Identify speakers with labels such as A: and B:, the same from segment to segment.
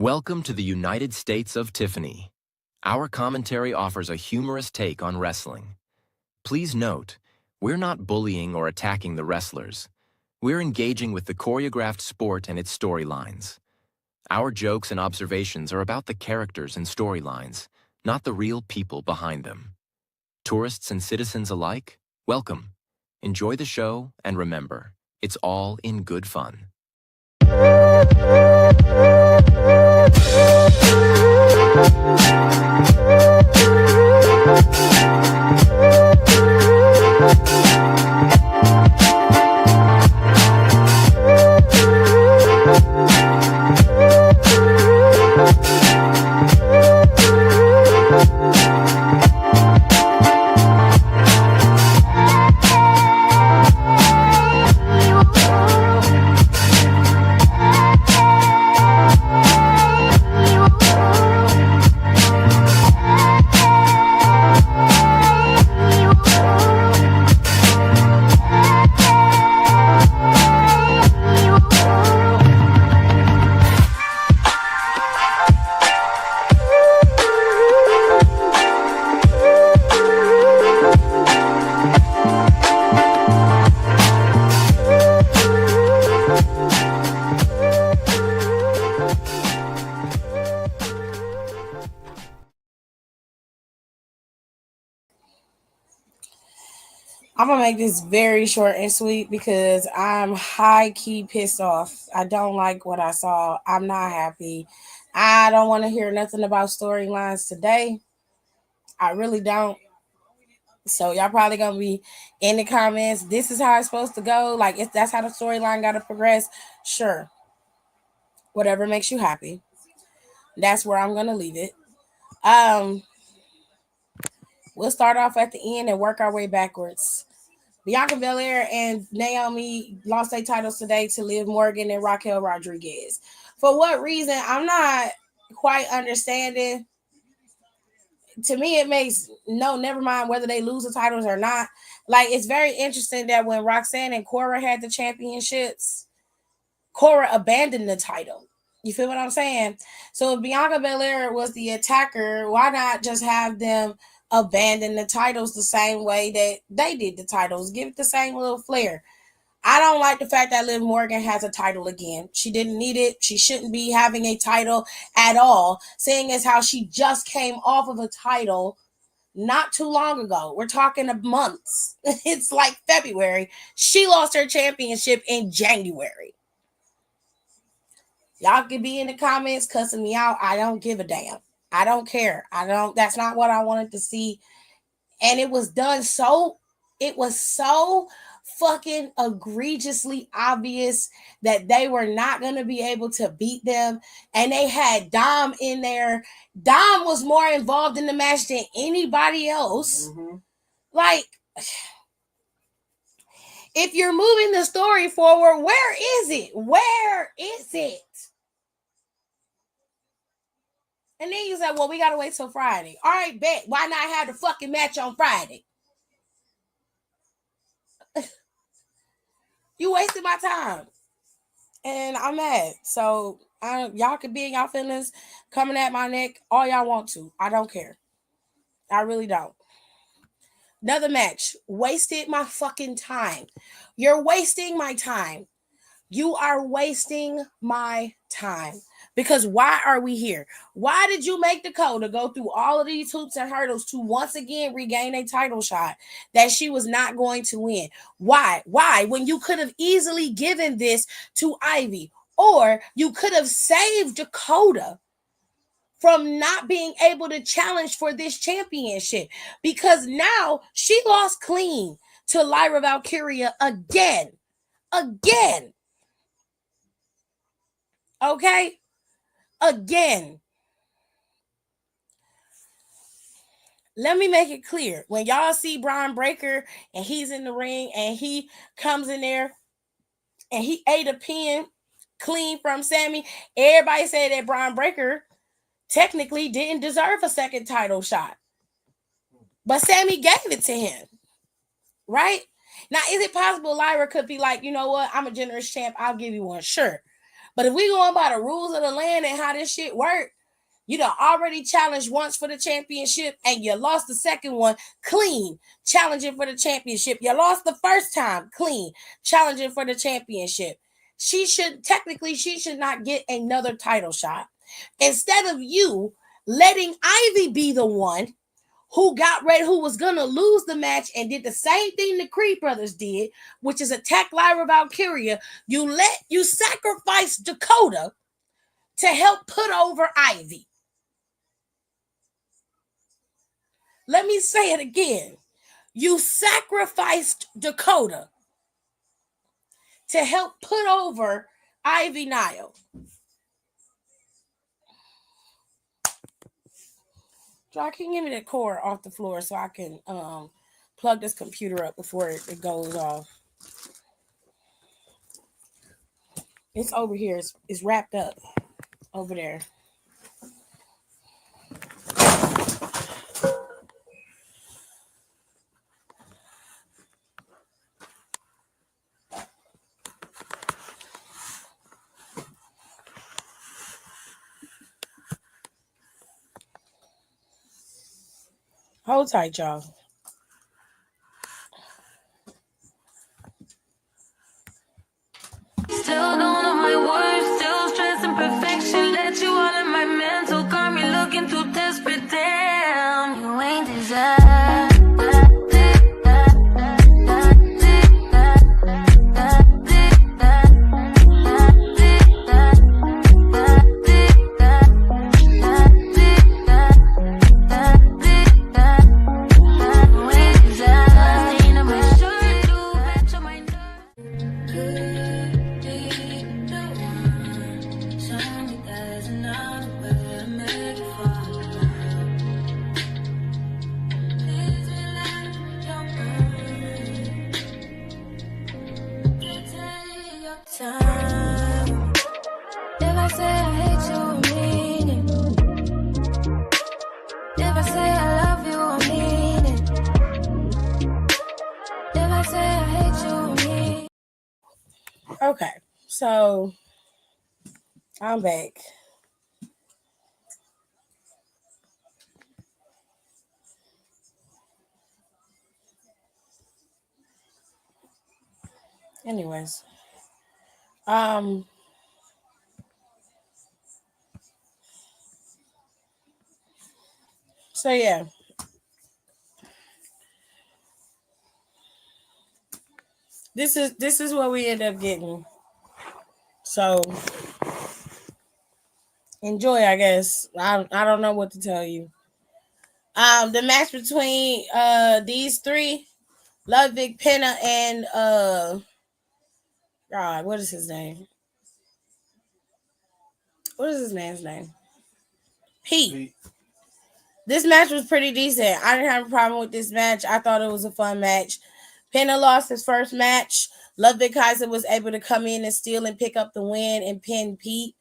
A: Welcome to the United States of Tiffany. Our commentary offers a humorous take on wrestling. Please note, we're not bullying or attacking the wrestlers. We're engaging with the choreographed sport and its storylines. Our jokes and observations are about the characters and storylines, not the real people behind them. Tourists and citizens alike, welcome. Enjoy the show, and remember, it's all in good fun.
B: I'm gonna make this very short and sweet because I'm high key pissed off. I don't like what I saw. I'm not happy. I don't want to hear nothing about storylines today. I really don't. So y'all probably gonna be in the comments. This is how it's supposed to go. Like if that's how the storyline gotta progress, sure. Whatever makes you happy. That's where I'm gonna leave it. Um, we'll start off at the end and work our way backwards. Bianca Belair and Naomi lost their titles today to Liv Morgan and Raquel Rodriguez. For what reason? I'm not quite understanding. To me, it makes never mind whether they lose the titles or not. Like, it's very interesting that when Roxanne and Cora had the championships, Cora abandoned the title. You feel what I'm saying? So if Bianca Belair was the attacker, why not just have them abandon the titles the same way that they did the titles? Give it the same little flair. I don't like the fact that Liv Morgan has a title again. She didn't need it. She shouldn't be having a title at all, seeing as how she just came off of a title not too long ago. We're talking of months. It's like February. She lost her championship in January. Y'all could be in the comments cussing me out. I don't give a damn. I don't care. That's not what I wanted to see. And it was so fucking egregiously obvious that they were not going to be able to beat them. And they had Dom in there. Dom was more involved in the match than anybody else. Mm-hmm. Like, if you're moving the story forward, where is it? Where is it? And then you say, well, we got to wait till Friday. All right, bet. Why not have the fucking match on Friday? You wasted my time. And I'm mad. So y'all could be in y'all feelings, coming at my neck all y'all want to. I don't care. I really don't. Another match. Wasted my fucking time. You're wasting my time. You are wasting my time. Because why are we here? Why did you make Dakota go through all of these hoops and hurdles to once again regain a title shot that she was not going to win? Why? Why? When you could have easily given this to Ivy, or you could have saved Dakota from not being able to challenge for this championship, because now she lost clean to Lyra Valkyria again. Okay? Again. Let me make it clear. When y'all see Brian Breaker and he's in the ring and he comes in there and he ate a pin clean from Sammy, everybody said that Brian Breaker technically didn't deserve a second title shot. But Sammy gave it to him. Right? Now, is it possible Lyra could be like, you know what? I'm a generous champ. I'll give you one. Sure. But if we going by the rules of the land and how this shit work, you done already challenged once for the championship and you lost the second one clean, challenging for the championship. You lost the first time clean, challenging for the championship. She should not get another title shot. Instead of you letting Ivy be the one who was gonna lose the match and did the same thing the Creed brothers did, which is attack Lyra Valkyria. You sacrifice Dakota to help put over Ivy. Let me say it again. You sacrificed Dakota to help put over Ivy Nile. Joe, can you give me the cord off the floor so I can plug this computer up before it goes off? It's over here. It's wrapped up over there. Hold tight, y'all.
C: Still don't know my words, still stressing perfection. Let you all in my mental, got me looking too desperate. Damn, you ain't desired.
B: Okay, so I'm back. Anyways, so yeah. This is what we end up getting. So enjoy, I guess. I don't know what to tell you. The match between these three, Ludwig, Penna, and God, what is his name? What is his man's name? Pete. This match was pretty decent. I didn't have a problem with this match. I thought it was a fun match. Penna lost his first match. Ludwig Kaiser was able to come in and steal and pick up the win and pin Pete.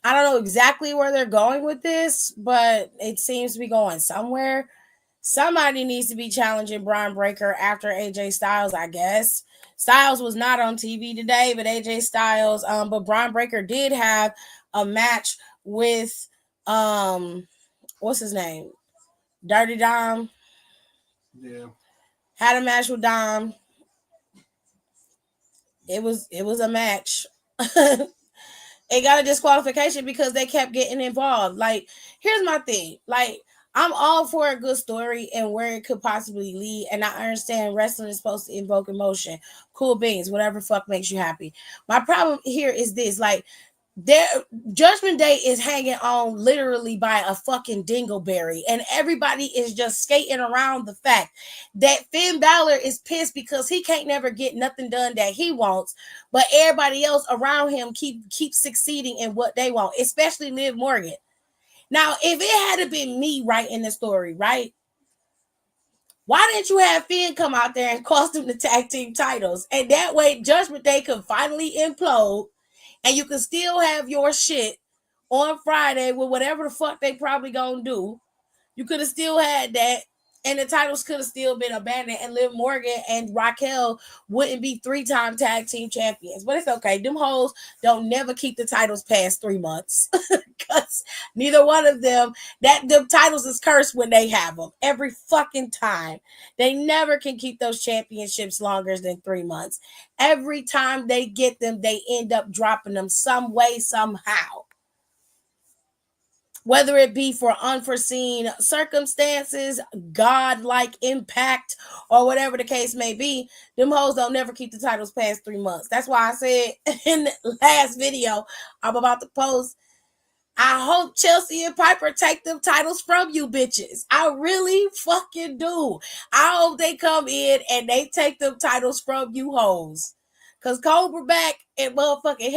B: I don't know exactly where they're going with this, but it seems to be going somewhere. Somebody needs to be challenging Bron Breakker after AJ Styles, I guess. Styles was not on TV today, but AJ Styles, but Bron Breakker did have a match with what's his name? Dirty Dom.
D: Yeah.
B: Had a match with Dom. It was a match. It got a disqualification because they kept getting involved. Like, here's my thing. Like, I'm all for a good story and where it could possibly lead. And I understand wrestling is supposed to invoke emotion. Cool beans, whatever fuck makes you happy. My problem here is this. Like, their Judgment Day is hanging on literally by a fucking dingleberry, and everybody is just skating around the fact that Finn Balor is pissed because he can't never get nothing done that he wants, but everybody else around him keep succeeding in what they want, especially Liv Morgan. Now, if it had been me writing the story, right? Why didn't you have Finn come out there and cost him the tag team titles? And that way Judgment Day could finally implode and you can still have your shit on Friday with whatever the fuck they probably gonna do. You could have still had that And the titles could have still been abandoned, and Liv Morgan and Raquel wouldn't be 3-time tag team champions. But it's okay. Them hoes don't never keep the titles past 3 months. Because neither one of them, the titles is cursed when they have them. Every fucking time. They never can keep those championships longer than 3 months. Every time they get them, they end up dropping them some way, somehow. Whether it be for unforeseen circumstances, godlike impact, or whatever the case may be, them hoes don't never keep the titles past 3 months. That's why I said in the last video I'm about to post, I hope Chelsea and Piper take them titles from you bitches. I really fucking do. I hope they come in and they take them titles from you hoes. Because Cobra back and motherfucking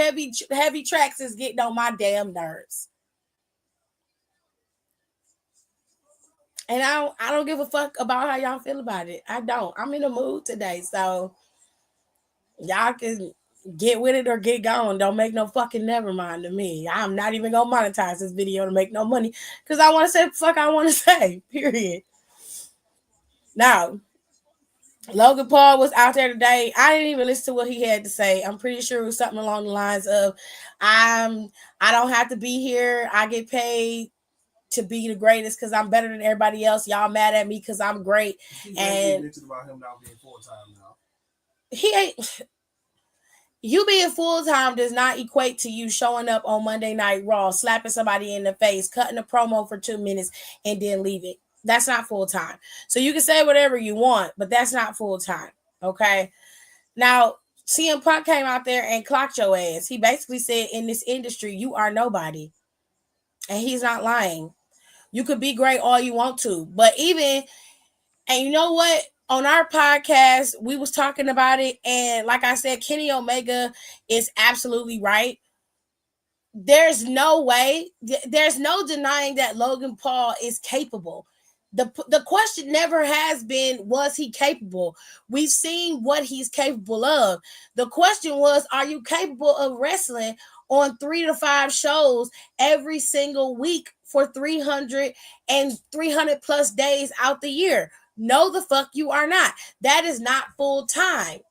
B: heavy tracks is getting on my damn nerves. And I don't give a fuck about how y'all feel about it. I don't. I'm in a mood today. So y'all can get with it or get gone. Don't make no fucking never mind to me. I'm not even going to monetize this video to make no money. Because I want to say the fuck I want to say. Period. Now, Logan Paul was out there today. I didn't even listen to what he had to say. I'm pretty sure it was something along the lines of, I don't have to be here. I get paid to be the greatest because I'm better than everybody else. Y'all mad at me because I'm great. And
D: about him not being full-time now.
B: He ain't. You being full-time does not equate to you showing up on Monday Night Raw, slapping somebody in the face, cutting a promo for 2 minutes, and then leaving. That's not full-time. So you can say whatever you want, but that's not full-time. Okay? Now, CM Punk came out there and clocked your ass. He basically said, in this industry, you are nobody. And he's not lying. You could be great all you want to. But and you know what? On our podcast, we was talking about it. And like I said, Kenny Omega is absolutely right. There's no way. There's no denying that Logan Paul is capable. The question never has been, was he capable? We've seen what he's capable of. The question was, are you capable of wrestling on 3 to 5 shows every single week for 300 plus days out the year? No, the fuck you are not. That is not full time.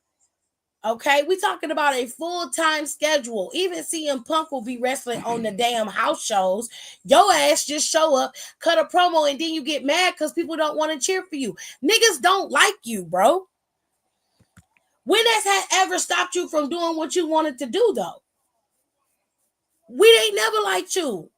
B: Okay, we talking about a full-time schedule. Even CM Punk will be wrestling on the damn house shows. Your ass just show up, cut a promo, and then you get mad because people don't want to cheer for you. Niggas don't like you, bro. When has that ever stopped you from doing what you wanted to do, though? We ain't never liked you.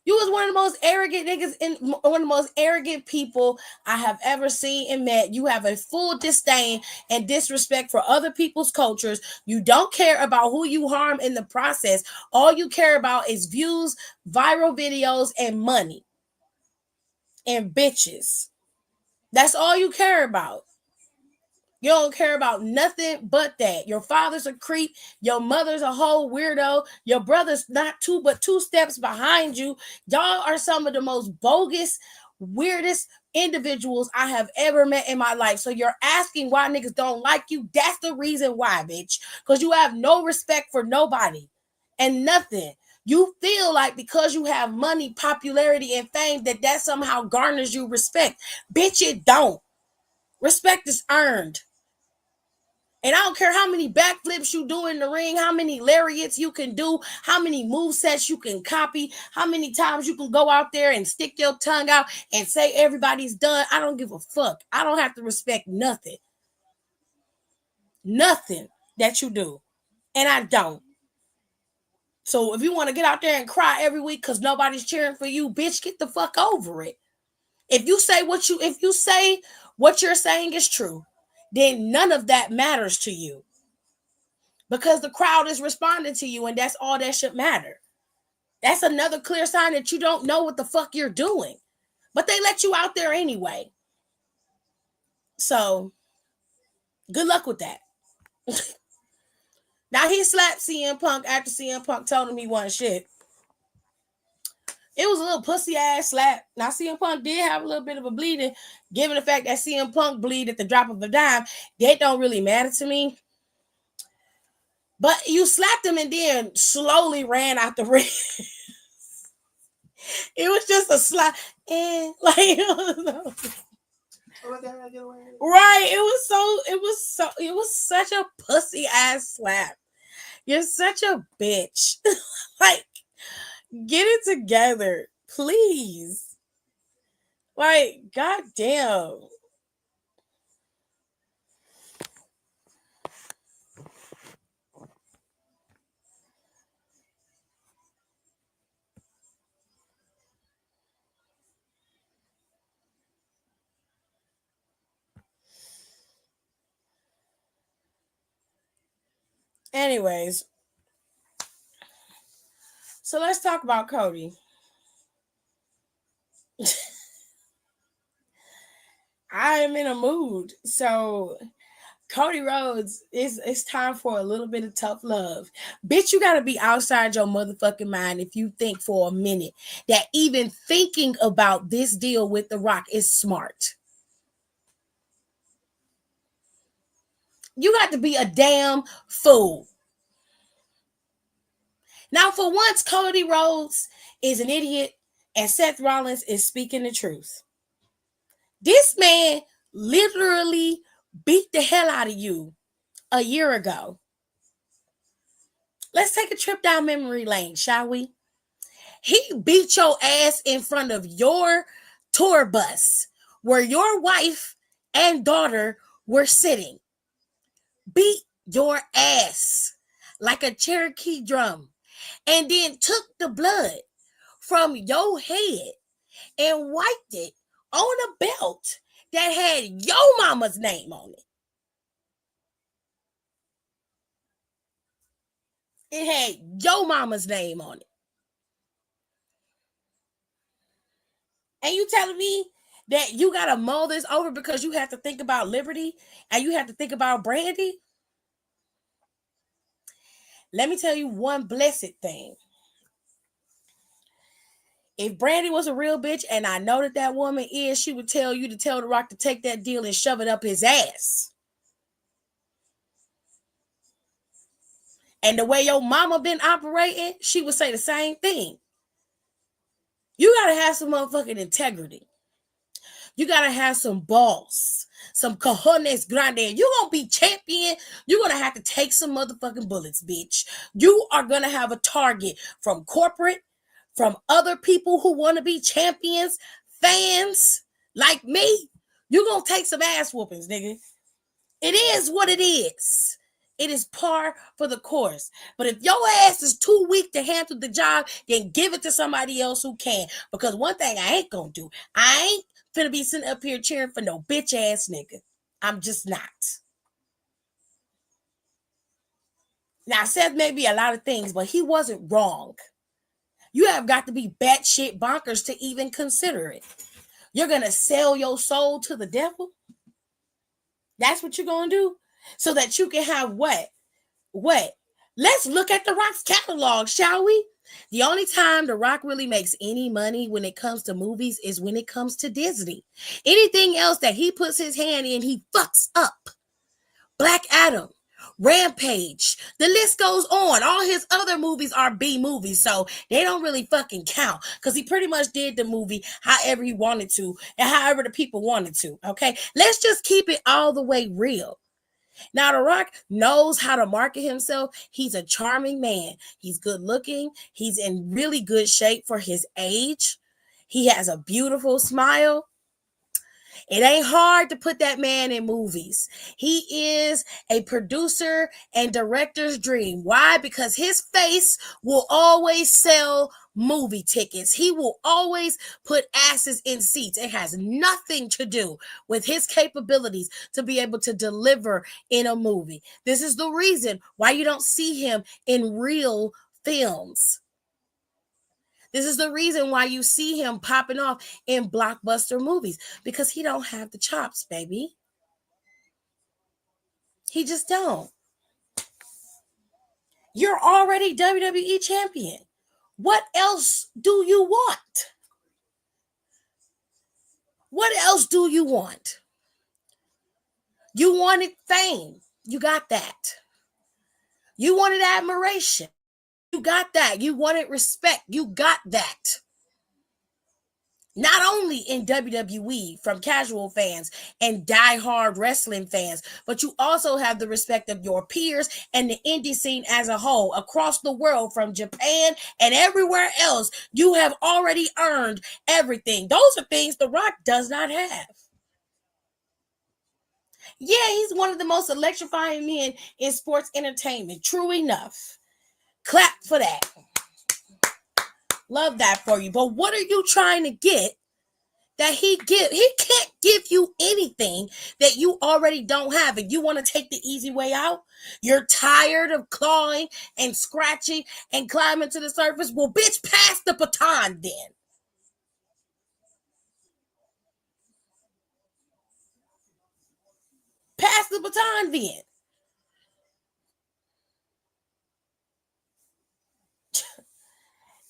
B: You was one of the most arrogant niggas and one of the most arrogant people I have ever seen and met. You have a full disdain and disrespect for other people's cultures. You don't care about who you harm in the process. All you care about is views, viral videos, and money. And bitches. That's all you care about. You don't care about nothing but that. Your father's a creep. Your mother's a whole weirdo. Your brother's not 2 but 2 steps behind you. Y'all are some of the most bogus, weirdest individuals I have ever met in my life. So you're asking why niggas don't like you. That's the reason why, bitch. Because you have no respect for nobody and nothing. You feel like because you have money, popularity, and fame that somehow garners you respect. Bitch, it don't. Respect is earned. And I don't care how many backflips you do in the ring, how many lariats you can do, how many movesets you can copy, how many times you can go out there and stick your tongue out and say everybody's done. I don't give a fuck. I don't have to respect nothing. Nothing that you do. And I don't. So if you want to get out there and cry every week because nobody's cheering for you, bitch, get the fuck over it. If you say what you're saying is true, then none of that matters to you because the crowd is responding to you, and that's all that should matter. That's another clear sign that you don't know what the fuck you're doing, but they let you out there anyway. So good luck with that. Now he slapped CM Punk after CM Punk told him he wasn't shit. It was a little pussy ass slap. Now CM Punk did have a little bit of a bleeding, given the fact that CM Punk bleed at the drop of a dime. That don't really matter to me. But you slapped him and then slowly ran out the ring. It was just a slap. And like Right. It was such a pussy ass slap. You're such a bitch. Like, get it together, please. Like, goddamn. Anyways, so let's talk about Cody. I am in a mood. So Cody Rhodes, it's time for a little bit of tough love. Bitch, you gotta be outside your motherfucking mind if you think for a minute that even thinking about this deal with The Rock is smart. You got to be a damn fool. Now, for once, Cody Rhodes is an idiot and Seth Rollins is speaking the truth. This man literally beat the hell out of you a year ago. Let's take a trip down memory lane, shall we? He beat your ass in front of your tour bus where your wife and daughter were sitting. Beat your ass like a Cherokee drum and then took the blood from your head and wiped it on a belt that had your mama's name on it. It had your mama's name on it. And you telling me that you got to mull this over because you have to think about Liberty and you have to think about Brandy? Let me tell you one blessed thing. If Brandy was a real bitch, and I know that woman is, she would tell you to tell The Rock to take that deal and shove it up his ass. And the way your mama been operating, she would say the same thing. You got to have some motherfucking integrity. You got to have some balls, some cojones grande. You going to be champion. You're going to have to take some motherfucking bullets, bitch. You are going to have a target from corporate, from other people who want to be champions, fans like me. You're going to take some ass whoopings, nigga. It is what it is. It is par for the course. But if your ass is too weak to handle the job, then give it to somebody else who can. Because one thing I ain't going to do, I ain't finna be sitting up here cheering for no bitch ass nigga. I'm just not. Now, Seth may be a lot of things, but he wasn't wrong. You have got to be batshit bonkers to even consider it. You're going to sell your soul to the devil? That's what you're going to do? So that you can have what? What? Let's look at The Rock's catalog, shall we? The only time The Rock really makes any money when it comes to movies is when it comes to Disney. Anything else that he puts his hand in, he fucks up. Black Adam, Rampage, the list goes on. All his other movies are B movies, so they don't really fucking count because he pretty much did the movie however he wanted to and however the people wanted to, okay? Let's just keep it all the way real. Now, The Rock knows how to market himself. He's a charming man. He's good looking. He's in really good shape for his age. He has a beautiful smile. It ain't hard to put that man in movies. He is a producer and director's dream. Why? Because his face will always sell movie tickets. He will always put asses in seats. It has nothing to do with his capabilities to be able to deliver in a movie. This is the reason why you don't see him in real films. This is the reason why you see him popping off in blockbuster movies, because he don't have the chops, baby. He just don't. You're already WWE champion. What else do you want? What else do you want? You wanted fame. You got that. You wanted admiration. You got that. You wanted respect. You got that. Not only in WWE from casual fans and diehard wrestling fans, but you also have the respect of your peers and the indie scene as a whole across the world from Japan and everywhere else. You have already earned everything. Those are things The Rock does not have. Yeah, he's one of the most electrifying men in sports entertainment. True enough. Clap for that. Love that for you. But what are you trying to get that he can't give you anything that you already don't have, and you want to take the easy way out? You're tired of clawing and scratching and climbing to the surface? Well, bitch, pass the baton then. Pass the baton then.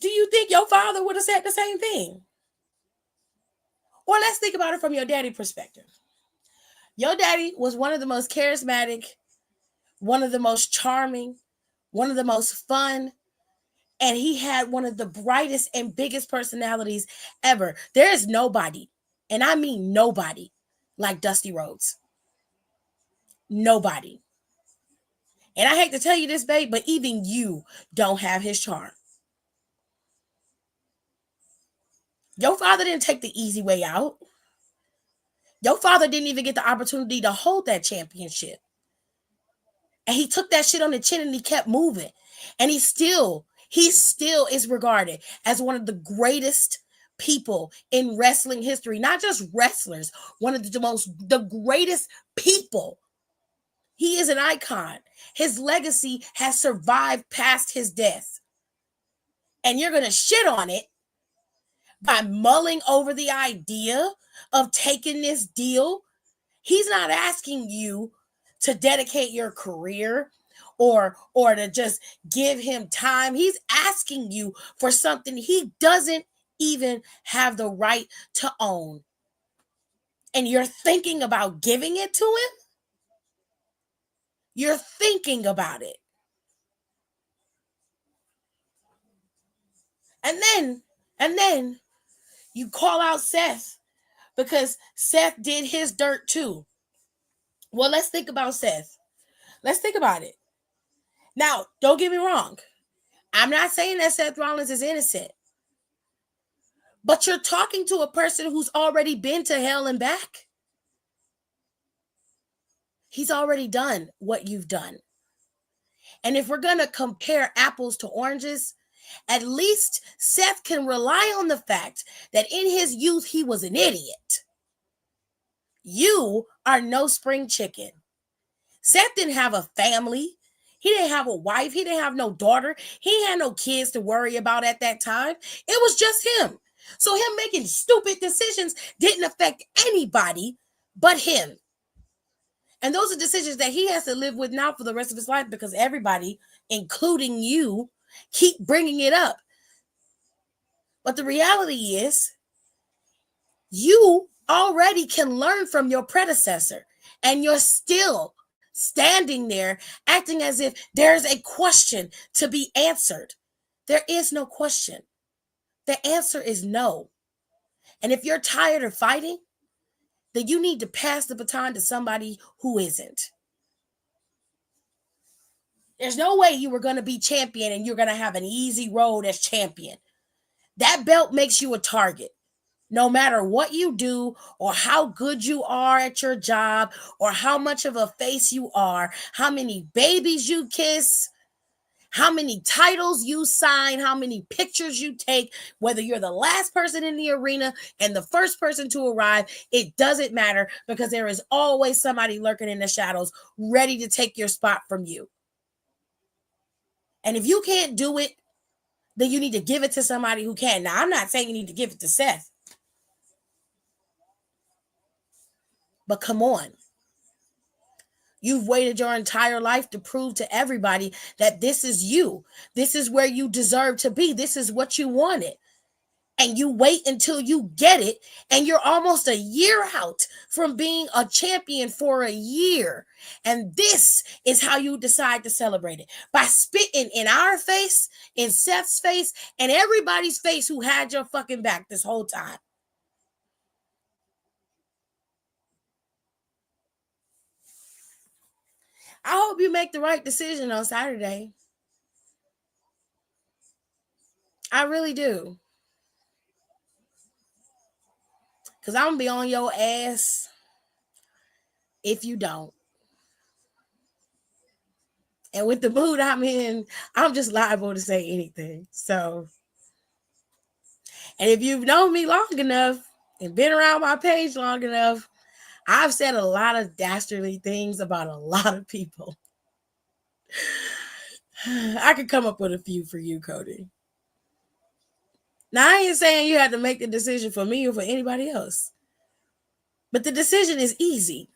B: Do you think your father would have said the same thing? Or let's think about it from your daddy perspective. Your daddy was one of the most charismatic, one of the most charming, one of the most fun, and he had one of the brightest and biggest personalities ever. There is nobody, and I mean nobody, like Dusty Rhodes. Nobody. And I hate to tell you this, babe, but even you don't have his charm. Your father didn't take the easy way out. Your father didn't even get the opportunity to hold that championship. And he took that shit on the chin and he kept moving. And he still is regarded as one of the greatest people in wrestling history. Not just wrestlers, one of the greatest people. He is an icon. His legacy has survived past his death. And you're going to shit on it by mulling over the idea of taking this deal. He's not asking you to dedicate your career or to just give him time. He's asking you for something he doesn't even have the right to own. And you're thinking about giving it to him? You're thinking about it. And then you call out Seth because Seth did his dirt too. Well, let's think about Seth. Let's think about it. Now, don't get me wrong. I'm not saying that Seth Rollins is innocent. But you're talking to a person who's already been to hell and back. He's already done what you've done. And if we're going to compare apples to oranges, at least Seth can rely on the fact that in his youth, he was an idiot. You are no spring chicken. Seth didn't have a family. He didn't have a wife. He didn't have no daughter. He had no kids to worry about at that time. It was just him. So him making stupid decisions didn't affect anybody but him. And those are decisions that he has to live with now for the rest of his life because everybody, including you, keep bringing it up. But the reality is, you already can learn from your predecessor, and you're still standing there acting as if there's a question to be answered. There is no question. The answer is no. And if you're tired of fighting, then you need to pass the baton to somebody who isn't. There's no way you were going to be champion and you're going to have an easy road as champion. That belt makes you a target. No matter what you do or how good you are at your job or how much of a face you are, how many babies you kiss, how many titles you sign, how many pictures you take, whether you're the last person in the arena and the first person to arrive, it doesn't matter because there is always somebody lurking in the shadows ready to take your spot from you. And if you can't do it, then you need to give it to somebody who can. Now, I'm not saying you need to give it to Seth. But come on. You've waited your entire life to prove to everybody that this is you. This is where you deserve to be. This is what you wanted. And you wait until you get it. And you're almost a year out from being a champion for a year. And this is how you decide to celebrate it. By spitting in our face, in Seth's face, and everybody's face who had your fucking back this whole time. I hope you make the right decision on Saturday. I really do. Because I'm going to be on your ass if you don't. And with the mood I'm in, I'm just liable to say anything. So, and if you've known me long enough and been around my page long enough, I've said a lot of dastardly things about a lot of people. I could come up with a few for you, Cody. Now, I ain't saying you have to make the decision for me or for anybody else. But the decision is easy.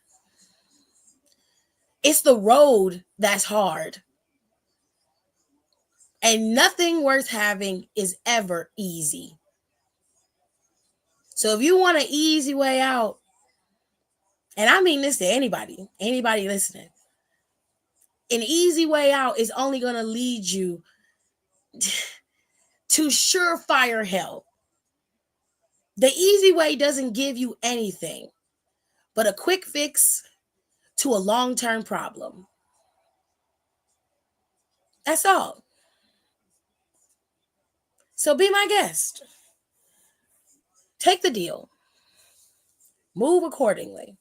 B: It's the road that's hard. And nothing worth having is ever easy. So if you want an easy way out, and I mean this to anybody listening, an easy way out is only going to lead you to surefire hell. The easy way doesn't give you anything but a quick fix to a long-term problem. That's all. So be my guest. Take the deal. Move accordingly.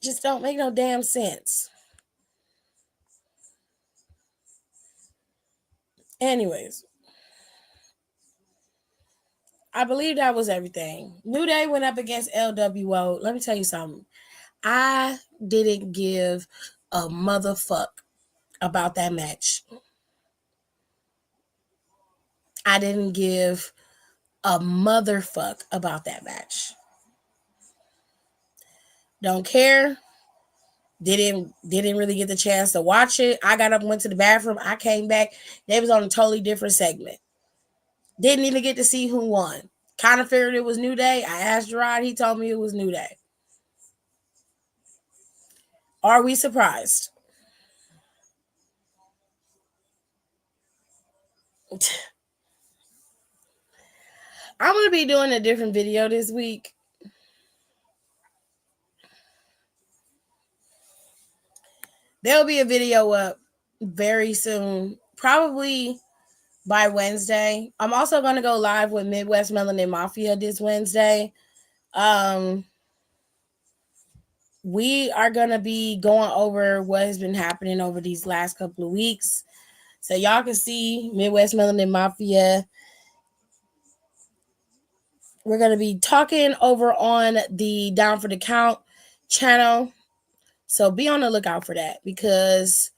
B: Just don't make no damn sense. Anyways, I believe that was everything. New Day went up against LWO. Let me tell you something. I didn't give a motherfuck about that match. I didn't give a motherfuck about that match. Don't care. Didn't really get the chance to watch it. I got up and went to the bathroom. I came back. They was on a totally different segment. Didn't even get to see who won. Kind of figured it was New Day. I asked Gerard. He told me it was New Day. Are we surprised? I'm going to be doing a different video this week. There'll be a video up very soon, probably by Wednesday. I'm also going to go live with Midwest Melanin Mafia this Wednesday. We are going to be going over what has been happening over these last couple of weeks. So y'all can see Midwest Melanin Mafia. We're going to be talking over on the Down for the Count channel. So be on the lookout for that, because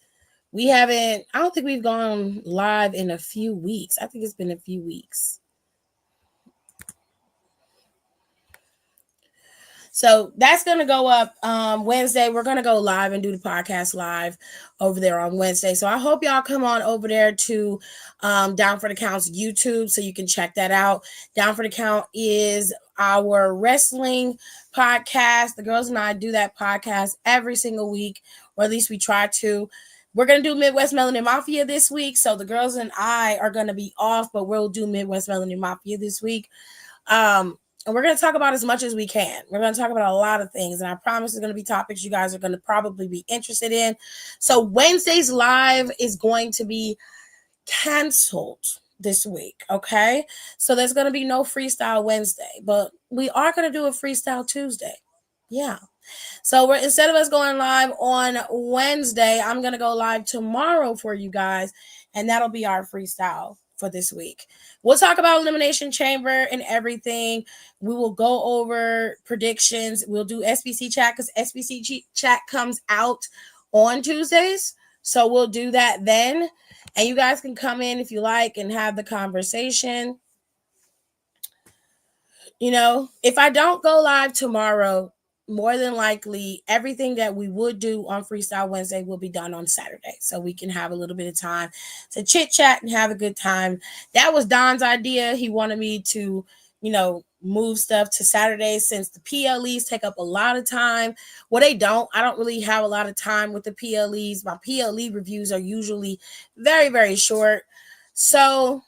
B: I don't think we've gone live in a few weeks. I think it's been a few weeks. So that's going to go up Wednesday. We're going to go live and do the podcast live over there on Wednesday. So I hope y'all come on over there to Down for the Count's YouTube so you can check that out. Down for the Count is our wrestling podcast. The girls and I do that podcast every single week, or at least we try to. We're going to do Midwest Melanin Mafia this week. So the girls and I are going to be off, but we'll do Midwest Melanin Mafia this week. And we're going to talk about as much as we can. We're going to talk about a lot of things. And I promise it's going to be topics you guys are going to probably be interested in. So Wednesday's live is going to be canceled this week. Okay. So there's going to be no Freestyle Wednesday, but we are going to do a Freestyle Tuesday. Yeah. So instead of us going live on Wednesday, I'm going to go live tomorrow for you guys. And that'll be our freestyle for this week. We'll talk about Elimination Chamber and everything. We will go over predictions. We'll do SBC chat because SBC chat comes out on Tuesdays. So we'll do that then. And you guys can come in if you like and have the conversation. You know, if I don't go live tomorrow, more than likely everything that we would do on Freestyle Wednesday will be done on Saturday. So we can have a little bit of time to chit chat and have a good time. That was Don's idea. He wanted me to, you know, move stuff to Saturday since the PLEs take up a lot of time. Well, they don't. I don't really have a lot of time with the PLEs. My PLE reviews are usually very, very short. So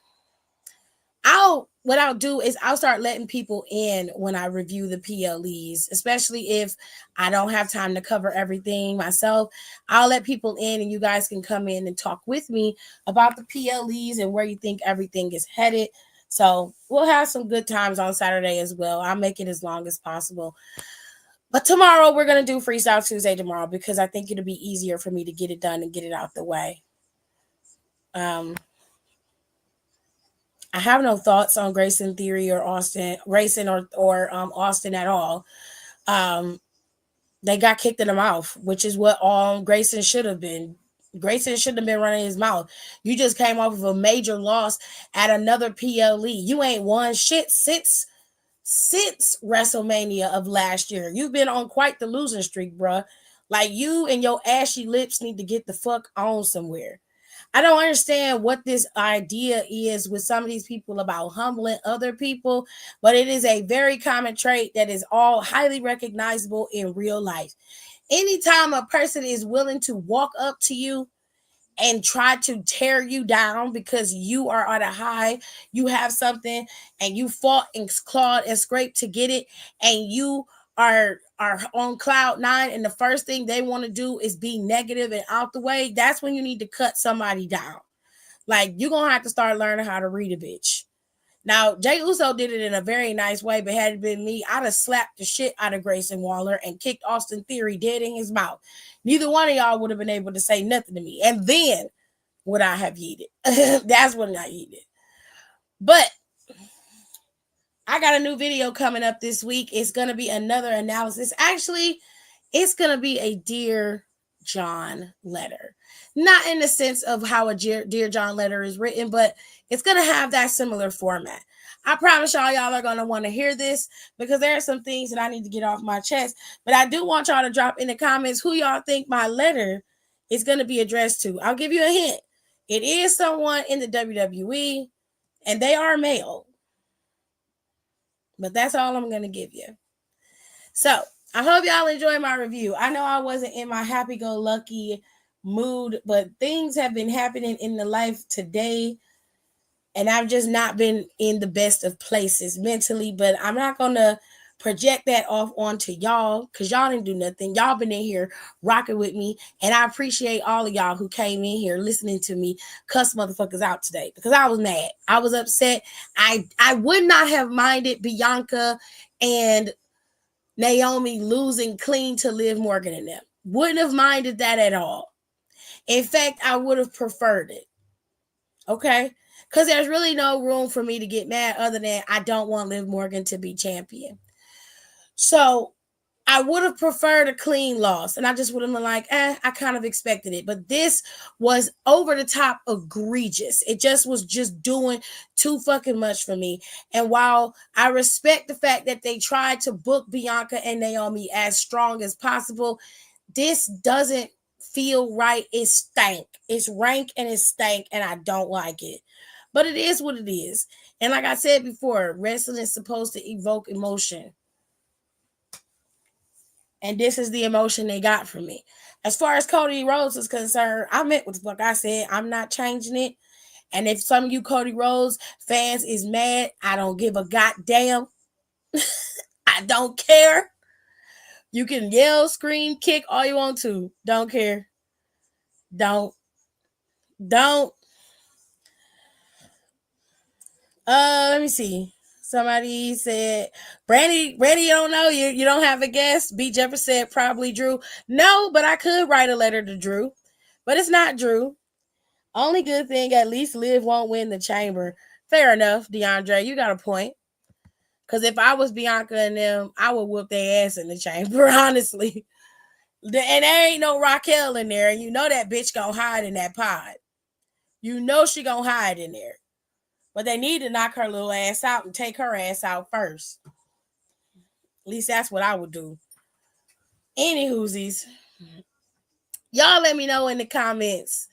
B: what I'll do is I'll start letting people in when I review the PLEs, especially if I don't have time to cover everything myself. I'll let people in and you guys can come in and talk with me about the PLEs and where you think everything is headed. So we'll have some good times on Saturday as well. I'll make it as long as possible. But tomorrow we're going to do Freestyle Tuesday tomorrow because I think it'll be easier for me to get it done and get it out the way. I have no thoughts on Grayson Theory or Grayson or Austin at all. They got kicked in the mouth, which is what Grayson should have been. Grayson shouldn't have been running his mouth. You just came off of a major loss at another PLE. You ain't won shit since WrestleMania of last year. You've been on quite the losing streak, bruh. Like, you and your ashy lips need to get the fuck on somewhere. I don't understand what this idea is with some of these people about humbling other people, but it is a very common trait that is all highly recognizable in real life. Anytime a person is willing to walk up to you and try to tear you down because you are on a high, you have something, and you fought and clawed and scraped to get it, and you are on cloud nine, and the first thing they want to do is be negative and out the way, that's when you need to cut somebody down. Like, you're going to have to start learning how to read a bitch. Now, Jey Uso did it in a very nice way, but had it been me, I'd have slapped the shit out of Grayson Waller and kicked Austin Theory dead in his mouth. Neither one of y'all would have been able to say nothing to me. And then would I have yeeted. That's when I yeeted. But I got a new video coming up this week. It's going to be another analysis. Actually, it's going to be a Dear John letter. Not in the sense of how a Dear John letter is written, but it's going to have that similar format. I promise y'all are going to want to hear this because there are some things that I need to get off my chest. But I do want y'all to drop in the comments who y'all think my letter is going to be addressed to. I'll give you a hint. It is someone in the WWE, and they are male. But that's all I'm going to give you. So I hope y'all enjoy my review. I know I wasn't in my happy-go-lucky mood, but things have been happening in the life today, and I've just not been in the best of places mentally, but I'm not going to project that off onto y'all because y'all didn't do nothing. Y'all been in here rocking with me, and I appreciate all of y'all who came in here listening to me cuss motherfuckers out today because I was mad. I was upset. I would not have minded Bianca and Naomi losing clean to Liv Morgan and them. Wouldn't have minded that at all. In fact, I would have preferred it. Okay? Because there's really no room for me to get mad other than I don't want Liv Morgan to be champion. So I would have preferred a clean loss. And I just would have been like, I kind of expected it. But this was over the top egregious. It just was just doing too fucking much for me. And while I respect the fact that they tried to book Bianca and Naomi as strong as possible, this doesn't feel right. It stank. It's rank and it stank, and I don't like it. But it is what it is. And like I said before, wrestling is supposed to evoke emotion. And this is the emotion they got from me. As far as Cody Rhodes is concerned, I meant what the fuck I said. I'm not changing it. And if some of you Cody Rhodes fans is mad, I don't give a goddamn. I don't care. You can yell, scream, kick all you want to. Don't care. Don't. Let me see. Somebody said, Brandy, you don't know. You don't have a guess. B. Jefferson said probably Drew. No, but I could write a letter to Drew. But it's not Drew. Only good thing, at least Liv won't win the chamber. Fair enough, DeAndre. You got a point. Because if I was Bianca and them, I would whoop their ass in the chamber, honestly. And there ain't no Raquel in there. And you know that bitch gonna hide in that pod. You know she gonna hide in there. But they need to knock her little ass out and take her ass out first. At least that's what I would do. Any whoosies. Y'all let me know in the comments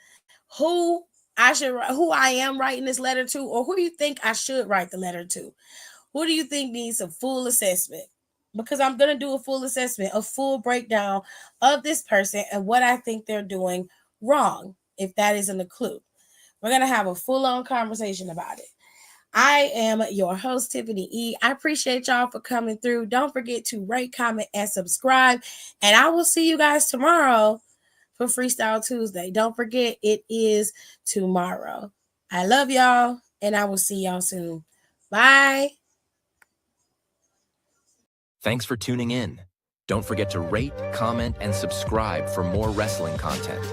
B: who I am writing this letter to, or who you think I should write the letter to. Who do you think needs a full assessment? Because I'm going to do a full assessment, a full breakdown of this person and what I think they're doing wrong, if that isn't a clue. We're going to have a full-on conversation about it. I am your host, Tiffany E. I appreciate y'all for coming through. Don't forget to rate, comment, and subscribe. And I will see you guys tomorrow for Freestyle Tuesday. Don't forget, it is tomorrow. I love y'all, and I will see y'all soon. Bye.
A: Thanks for tuning in. Don't forget to rate, comment, and subscribe for more wrestling content.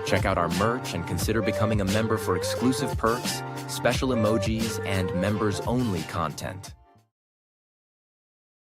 A: Check out our merch and consider becoming a member for exclusive perks, special emojis, and members-only content.